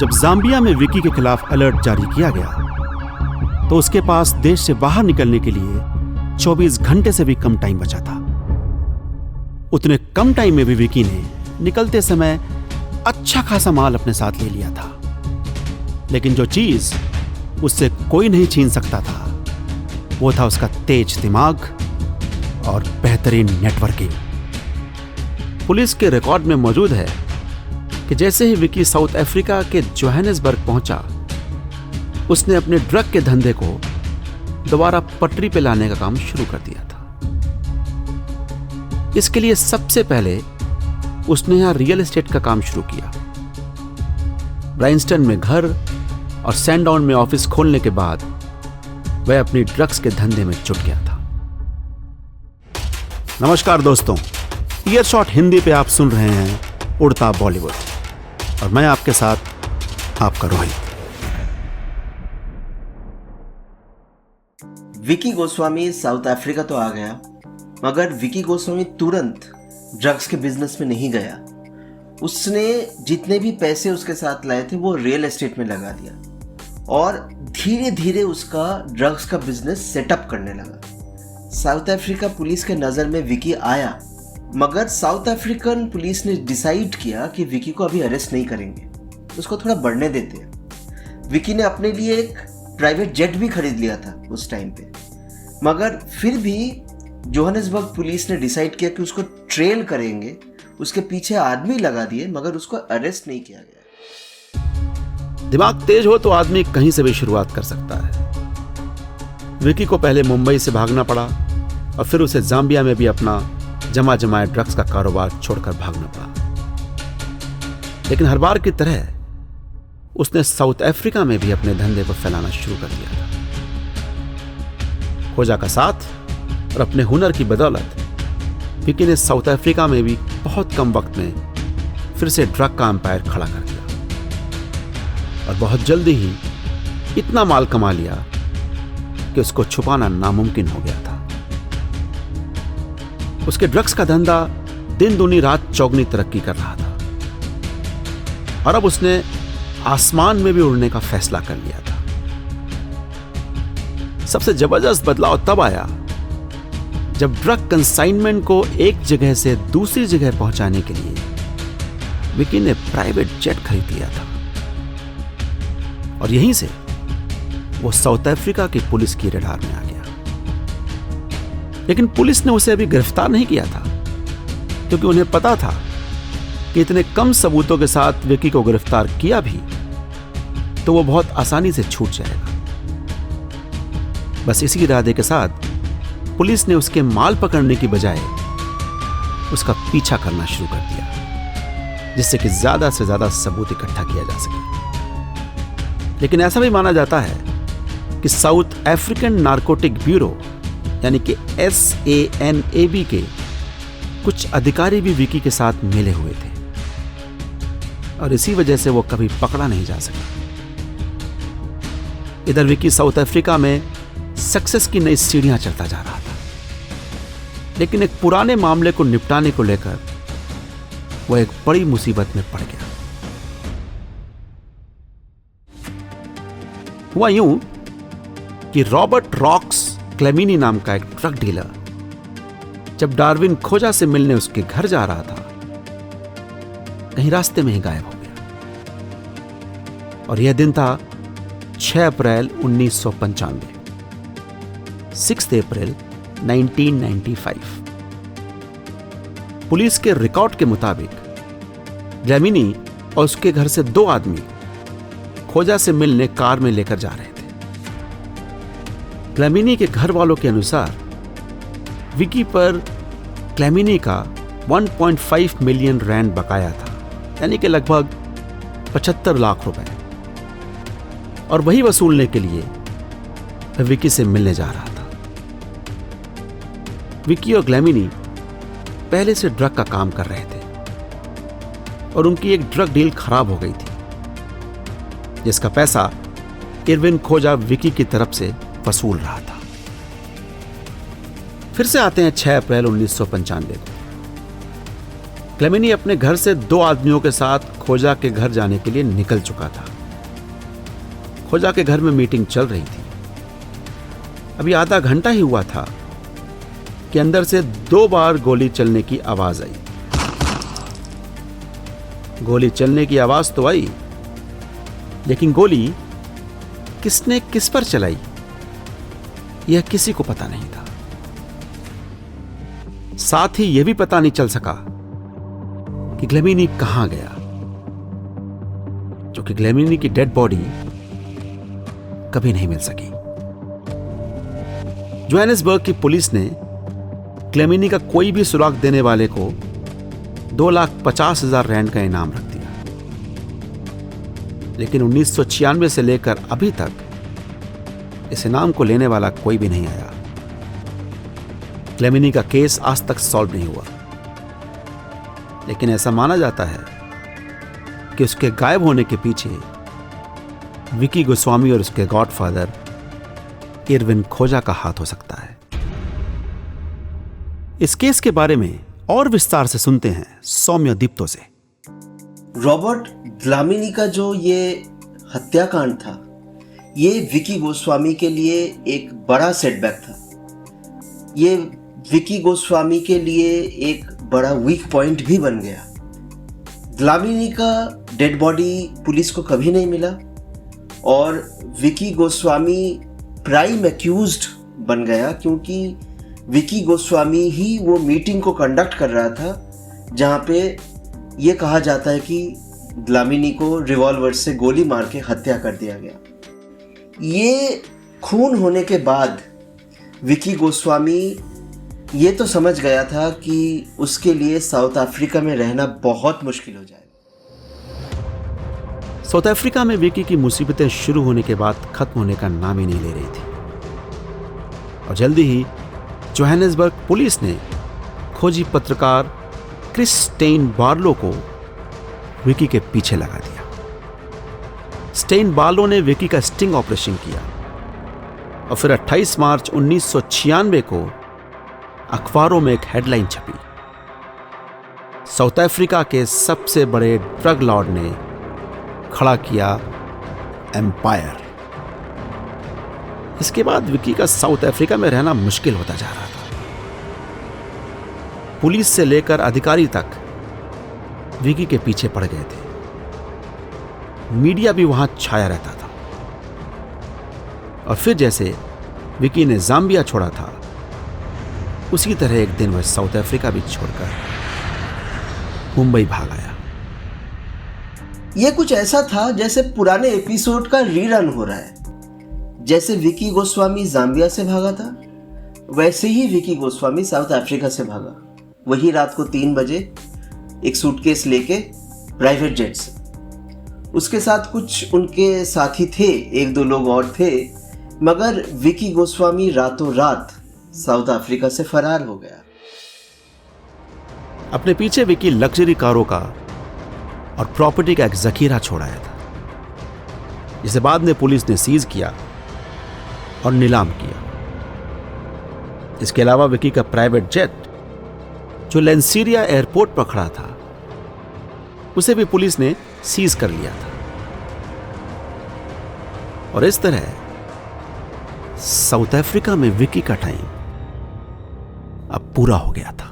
जब जाम्बिया में विकी के खिलाफ अलर्ट जारी किया गया तो उसके पास देश से बाहर निकलने के लिए 24 घंटे से भी कम टाइम बचा था। उतने कम टाइम में भी विकी ने निकलते समय अच्छा खासा माल अपने साथ ले लिया था, लेकिन जो चीज उससे कोई नहीं छीन सकता था वो था उसका तेज दिमाग और बेहतरीन नेटवर्किंग। पुलिस के रिकॉर्ड में मौजूद है कि जैसे ही विकी साउथ अफ्रीका के जोहानिसबर्ग पहुंचा, उसने अपने ड्रग के धंधे को दोबारा पटरी पे लाने का काम शुरू कर दिया था। इसके लिए सबसे पहले उसने यहां रियल एस्टेट का काम शुरू किया। ब्राइंस्टन में घर और सैंडाउन में ऑफिस खोलने के बाद वह अपनी ड्रग्स के धंधे में जुट गया था। नमस्कार दोस्तों, ईयरशॉट हिंदी पे आप सुन रहे हैं उड़ता बॉलीवुड और मैं आपके साथ आपका रोहित। विकी गोस्वामी साउथ अफ्रीका तो आ गया, मगर विकी गोस्वामी तुरंत ड्रग्स के बिजनेस में नहीं गया। उसने जितने भी पैसे उसके साथ लाए थे वो रियल एस्टेट में लगा दिया और धीरे धीरे उसका ड्रग्स का बिजनेस सेटअप करने लगा। साउथ अफ्रीका पुलिस के नज़र में विकी आया, मगर साउथ अफ्रीकन पुलिस ने डिसाइड किया कि विकी को अभी अरेस्ट नहीं करेंगे, उसको थोड़ा बढ़ने देते हैं। विकी ने अपने लिए एक प्राइवेट जेट भी खरीद लिया था उस टाइम पे, मगर फिर भी जोहानिसबर्ग पुलिस ने डिसाइड किया कि उसको ट्रेल करेंगे। उसके पीछे आदमी लगा दिए, मगर उसको अरेस्ट नहीं किया गया। दिमाग तेज हो तो आदमी कहीं से भी शुरुआत कर सकता है। विकी को पहले मुंबई से भागना पड़ा और फिर उसे जाम्बिया में भी अपना जमा जमाए ड्रग्स का कारोबार छोड़कर भागना पड़ा। लेकिन हर बार की तरह उसने साउथ अफ्रीका में भी अपने धंधे को फैलाना शुरू कर दिया था। खोजा का साथ और अपने हुनर की बदौलत विकी ने साउथ अफ्रीका में भी बहुत कम वक्त में फिर से ड्रग का एम्पायर खड़ा कर दिया और बहुत जल्दी ही इतना माल कमा लिया कि उसको छुपाना नामुमकिन हो गया था। उसके ड्रग्स का धंधा दिन दूनी रात चौगनी तरक्की कर रहा था और अब उसने आसमान में भी उड़ने का फैसला कर लिया था। सबसे जबरदस्त बदलाव तब आया जब ड्रग कंसाइनमेंट को एक जगह से दूसरी जगह पहुंचाने के लिए विकी ने प्राइवेट जेट खरीद लिया था और यहीं से वो साउथ अफ्रीका की पुलिस की रडार में आ गया। लेकिन पुलिस ने उसे अभी गिरफ्तार नहीं किया था, क्योंकि उन्हें पता था कि इतने कम सबूतों के साथ विकी को गिरफ्तार किया भी तो वो बहुत आसानी से छूट जाएगा। बस इसी इरादे के साथ पुलिस ने उसके माल पकड़ने की बजाय उसका पीछा करना शुरू कर दिया, जिससे कि ज्यादा से ज्यादा सबूत इकट्ठा किया जा सके। लेकिन ऐसा भी माना जाता है कि साउथ अफ्रीकन नारकोटिक ब्यूरो यानी कि SANAB के कुछ अधिकारी भी विकी के साथ मिले हुए थे और इसी वजह से वो कभी पकड़ा नहीं जा सका। इधर विकी साउथ अफ्रीका में सक्सेस की नई सीढ़ियां चढ़ता जा रहा था, लेकिन एक पुराने मामले को निपटाने को लेकर वह एक बड़ी मुसीबत में पड़ गया। हुआ यूं कि रॉबर्ट रॉक्स क्लेमिनी नाम का एक ड्रग डीलर जब डार्विन खोजा से मिलने उसके घर जा रहा था, कहीं रास्ते में ही गायब हो गया। और यह दिन था 6 अप्रैल 1995, 6 अप्रैल 1995। पुलिस के रिकॉर्ड के मुताबिक क्लेमिनी और उसके घर से 2 आदमी खोजा से मिलने कार में लेकर जा रहे थे। क्लेमिनी के घर वालों के अनुसार विकी पर क्लेमिनी का 1.5 मिलियन रैंड बकाया था, यानी कि लगभग 75 लाख रुपए, और वही वसूलने के लिए वह विकी से मिलने जा रहा था। विकी और क्लेमिनी पहले से ड्रग का काम कर रहे थे और उनकी एक ड्रग डील खराब हो गई थी, जिसका पैसा इरविन खोजा विकी की तरफ से वसूल रहा था। फिर से आते हैं 6 अप्रैल 1995 को। क्लेमेनी अपने घर से 2 आदमियों के साथ खोजा के घर जाने के लिए निकल चुका था। खोजा के घर में मीटिंग चल रही थी। अभी आधा घंटा ही हुआ था कि अंदर से 2 बार गोली चलने की आवाज आई। गोली चलने की आवाज तो आई, लेकिन गोली किसने किस पर चलाई यह किसी को पता नहीं था। साथ ही यह भी पता नहीं चल सका कि क्लेमेनी कहां गया, जो कि क्लेमेनी की डेड बॉडी कभी नहीं मिल सकी। जोहानिसबर्ग की पुलिस ने क्लेमेनी का कोई भी सुराग देने वाले को 2,50,000 रैंड का इनाम रख दिया, लेकिन 1996 से लेकर अभी तक इस इनाम को लेने वाला कोई भी नहीं आया। क्लेमेनी का केस आज तक सॉल्व नहीं हुआ, लेकिन ऐसा माना जाता है कि उसके गायब होने के पीछे विकी गोस्वामी और उसके गॉडफादर इरविन खोजा का हाथ हो सकता है। इस केस के बारे में और विस्तार से सुनते हैं सौम्य दीप्तो से। रॉबर्ट ग्लामिनी का जो ये हत्याकांड था, ये विकी गोस्वामी के लिए एक बड़ा सेटबैक था। ये विकी गोस्वामी के लिए एक बड़ा वीक पॉइंट भी बन गया। ग्लामिनी का डेड बॉडी पुलिस को कभी नहीं मिला और विकी गोस्वामी प्राइम एक्यूज्ड बन गया, क्योंकि विकी गोस्वामी ही वो मीटिंग को कंडक्ट कर रहा था जहाँ पे ये कहा जाता है कि ग्लामिनी को रिवॉल्वर से गोली मार के हत्या कर दिया गया। ये खून होने के बाद विकी गोस्वामी ये तो समझ गया था कि उसके लिए साउथ अफ्रीका में रहना बहुत मुश्किल हो जाएगा। साउथ अफ्रीका में विकी की मुसीबतें शुरू होने के बाद खत्म होने का नाम ही नहीं ले रही थी और जल्दी ही जोहानिसबर्ग पुलिस ने खोजी पत्रकार क्रिस स्टेन बार्लो को विकी के पीछे लगा दिया। स्टेन बार्लो ने विकी का स्टिंग ऑपरेशन किया और फिर 28 मार्च 1996 को अखबारों में एक हेडलाइन छपी। साउथ अफ्रीका के सबसे बड़े ड्रग लॉर्ड ने खड़ा किया एम्पायर। इसके बाद विकी का साउथ अफ्रीका में रहना मुश्किल होता जा रहा था। पुलिस से लेकर अधिकारी तक विकी के पीछे पड़ गए थे। मीडिया भी वहां छाया रहता था और फिर जैसे विकी ने जाम्बिया छोड़ा था, उसी तरह एक दिन वह साउथ अफ्रीका भी छोड़कर मुंबई भाग आया। यह कुछ ऐसा था जैसे पुराने एपिसोड का रीरन हो रहा है। जैसे विकी गोस्वामी जाम्बिया से भागा था, वैसे ही विकी गोस्वामी साउथ अफ्रीका से भागा। वही रात को 3 बजे एक सूटकेस लेके प्राइवेट जेट से। उसके साथ कुछ उनके साथी थे, 1-2 लोग और थे, मगर विकी गोस्वामी रातों रात साउथ अफ्रीका से फरार हो गया। अपने पीछे विकी लग्जरी कारों का और प्रॉपर्टी का एक जखीरा छोड़ाया था, जिसे बाद में पुलिस ने सीज किया और नीलाम किया। इसके अलावा विकी का प्राइवेट जेट जो लेंसीरिया एयरपोर्ट पर खड़ा था, उसे भी पुलिस ने सीज कर लिया था। और इस तरह साउथ अफ्रीका में विकी का टाइम अब पूरा हो गया था।